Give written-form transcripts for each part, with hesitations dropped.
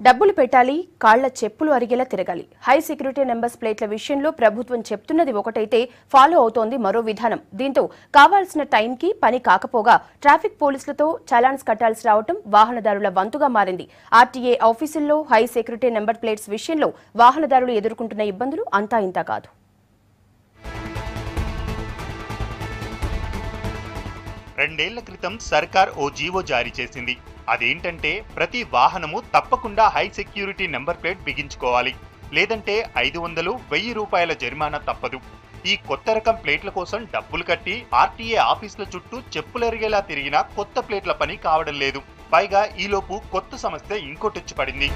డబ్బులు పెట్టాలి, కాళ్ల చెప్పులు అరిగేలా తిరగాలి. హై సెక్యూరిటీ నెంబర్స్ ప్లేట్ల విషయంలో ప్రభుత్వం చెప్తున్నది ఒకటైతే ఫాలో అవుతోంది మరో విధానం. దీంతో కావాల్సిన టైంకి పని కాకపోగా ట్రాఫిక్ పోలీసులతో చలాన్స్ కట్టాల్సి రావటం వాహనదారుల వంతుగా మారింది. ఆర్టీఏ ఆఫీసుల్లో హై సెక్యూరిటీ నెంబర్ ప్లేట్స్ విషయంలో వాహనదారులు ఎదుర్కొంటున్న ఇబ్బందులు అంతా ఇంతా కాదు. రెండేళ్ల క్రితం సర్కార్ ఓ జీవో జారీ చేసింది. అదేంటంటే ప్రతి వాహనము తప్పకుండా హై సెక్యూరిటీ నెంబర్ ప్లేట్ బిగించుకోవాలి, లేదంటే 500-1000 రూపాయల జరిమానా తప్పదు. ఈ కొత్త రకం ప్లేట్ల కోసం డబ్బులు కట్టి ఆర్టీఏ ఆఫీసుల చుట్టూ చెప్పులెరిగేలా తిరిగినా కొత్త ప్లేట్ల పని కావడం లేదు. పైగా ఈలోపు కొత్త సమస్య ఇంకోటొచ్చి పడింది.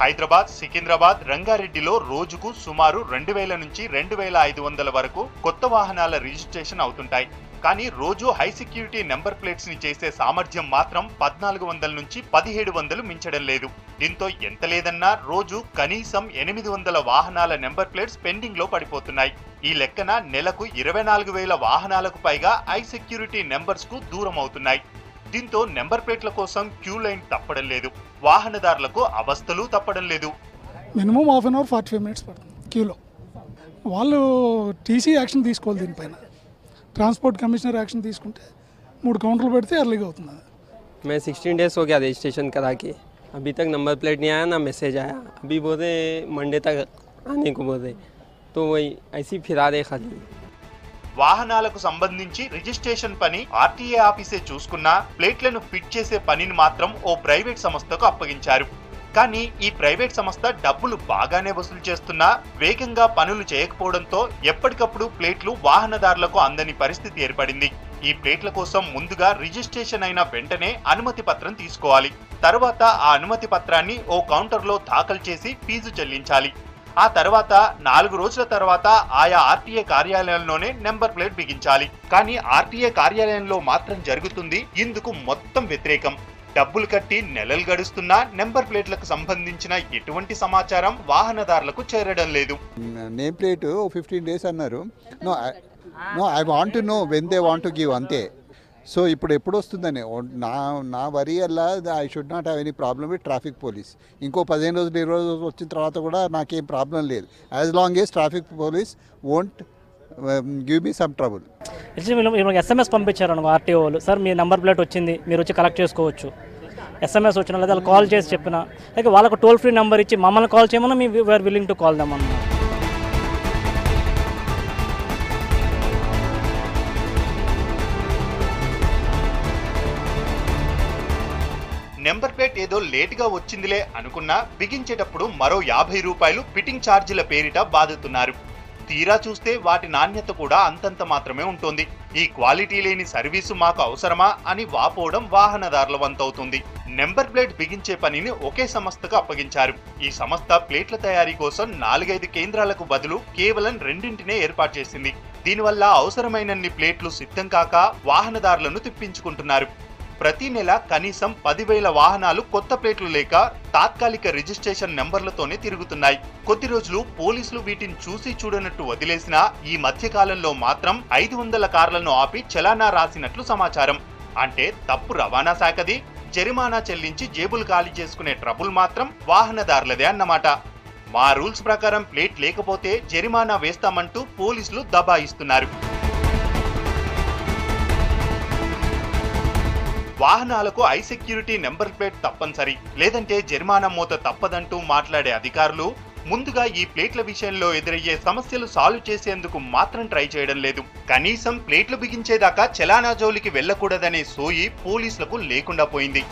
హైదరాబాద్, సికింద్రాబాద్, రంగారెడ్డిలో రోజుకు సుమారు 2000 నుంచి 2500 వరకు కొత్త వాహనాల రిజిస్ట్రేషన్ అవుతుంటాయి. కానీ రోజు హై సెక్యూరిటీ నెంబర్ ప్లేట్స్ ని చేసే సామర్థ్యం మాత్రం 1400 నుంచి 1700 మించడం లేదు. దీంతో ఎంత లేదన్నా రోజు కనీసం 800 వాహనాల నెంబర్ ప్లేట్స్ పెండింగ్ లో పడిపోతున్నాయి. ఈ లెక్కన నెలకు 24,000 వాహనాలకు పైగా హై సెక్యూరిటీ నెంబర్స్ కు దూరం అవుతున్నాయి. దీంతో నెంబర్ ప్లేట్ల కోసం క్యూ లైన్ తప్పడం లేదు, వాహనదారులకు అవస్థలు తప్పడం లేదు. Minimum half an hour 45 minutes పడుతుంది క్యూలో. వాళ్ళు టీసీ యాక్షన్ తీసుకోవాలి, దీనిపైన ట్రాన్స్పోర్ట్ కమిషనర్ యాక్షన్ తీసుకుంటే 3 काउंटर्లు పెడితే ఎర్లీగా అవుతుంది. मैं 16 डेज हो गया रजिस्ट्रेशन करा के, अभी तक नंबर प्लेट नहीं आया, ना मैसेज आया. अभी बोल रहे मंडे तक आने को बोल रहे, तो वही ऐसी फिरा रहे खाली. వాహనాలకు సంబంధించి రిజిస్ట్రేషన్ పని ఆర్టీఏ ఆఫీసే చూసుకున్నా ప్లేట్లను ఫిట్ చేసే పనిని మాత్రం ఓ ప్రైవేట్ సంస్థకు అప్పగించారు. కానీ ఈ ప్రైవేట్ సంస్థ డబ్బులు బాగానే వసూలు చేస్తున్నా వేగంగా పనులు చేయకపోవడంతో ఎప్పటికప్పుడు ప్లేట్లు వాహనదారులకు అందని పరిస్థితి ఏర్పడింది. ఈ ప్లేట్ల కోసం ముందుగా రిజిస్ట్రేషన్ అయిన వెంటనే అనుమతి పత్రం తీసుకోవాలి. తర్వాత ఆ అనుమతి పత్రాన్ని ఓ కౌంటర్లో దాఖలు చేసి ఫీజు చెల్లించాలి. ఆ తర్వాత 4 రోజుల తర్వాత ఆయా ఆర్టీఏ కార్యాలయంలోనే నెంబర్ ప్లేట్ బిగించాలి. కానీ ఆర్టీఏ కార్యాలయంలో మాత్రం జరుగుతుంది ఇందుకు మొత్తం వ్యతిరేకం. డబ్బులు కట్టి నెలలు గడుస్తున్నా నెంబర్ ప్లేట్లకు సంబంధించిన ఎటువంటి సమాచారం వాహనదారులకు చేరడం లేదు. నేమ్ ప్లేట్ 15 డేస్ అన్నారు. No I want to know when they want to give, అంతే. సో ఇప్పుడు ఎప్పుడు వస్తుందని నా వరి అలా I should not have any problem with traffic police. ఇంకో 15 రోజులు 20 రోజులు వచ్చిన తర్వాత కూడా నాకేం ప్రాబ్లం లేదు, as long age traffic police won't give me some trouble. SMS పంపించారు అనుకో ఆర్టీఓ వాళ్ళు, సార్ మీ నెంబర్ ప్లేట్ వచ్చింది, మీరు వచ్చి కలెక్ట్ చేసుకోవచ్చు. SMS వచ్చిన లేదా వాళ్ళు కాల్ చేసి చెప్పిన, లేక వాళ్ళకు టోల్ ఫ్రీ నెంబర్ ఇచ్చి మమ్మల్ని కాల్ చేయమన్నా మీ we are willing to call them అన్నమాట. నెంబర్ ప్లేట్ ఏదో లేటుగా వచ్చిందిలే అనుకున్నా బిగించేటప్పుడు మరో 50 రూపాయలు ఫిట్టింగ్ ఛార్జీల పేరిట బాదుతున్నారు. తీరా చూస్తే వాటి నాణ్యత కూడా అంతంత మాత్రమే ఉంటుంది. ఈ క్వాలిటీ లేని సర్వీసు మాకు అవసరమా అని వాపోవడం వాహనదారుల వంతవుతుంది. నెంబర్ ప్లేట్ బిగించే పనిని ఒకే సంస్థకు అప్పగించారు. ఈ సంస్థ ప్లేట్ల తయారీ కోసం 4-5 కేంద్రాలకు బదులు కేవలం 2ంటినే ఏర్పాటు చేసింది. దీనివల్ల అవసరమైనన్ని ప్లేట్లు సిద్ధం కాక వాహనదారులను తిప్పించుకుంటున్నారు. ప్రతి నెల కనీసం 10,000 వాహనాలు కొత్త ప్లేట్లు లేక తాత్కాలిక రిజిస్ట్రేషన్ నెంబర్లతోనే తిరుగుతున్నాయి. కొద్ది రోజులు పోలీసులు వీటిని చూసి చూడనట్టు వదిలేసినా ఈ మధ్య కాలంలో మాత్రం 500 కార్లను ఆపి చలానా రాసినట్లు సమాచారం. అంటే తప్పు రవాణా శాఖది, జరిమానా చెల్లించి జేబులు ఖాళీ చేసుకునే ట్రబుల్ మాత్రం వాహనదారులదే అన్నమాట. మా రూల్స్ ప్రకారం ప్లేట్ లేకపోతే జరిమానా వేస్తామంటూ పోలీసులు దబాయిస్తున్నారు. వాహనాలకు హై సెక్యూరిటీ నెంబర్ ప్లేట్ తప్పనిసరి, లేదంటే జరిమానా మూత తప్పదంటూ మాట్లాడే అధికారులు ముందుగా ఈ ప్లేట్ల విషయంలో ఎదురయ్యే సమస్యలు సాల్వ్ చేసేందుకు మాత్రం ట్రై చేయడం లేదు. కనీసం ప్లేట్లు బిగించేదాకా చలానా జోలికి వెళ్లకూడదనే సోయి పోలీసులకు లేకుండా పోయింది.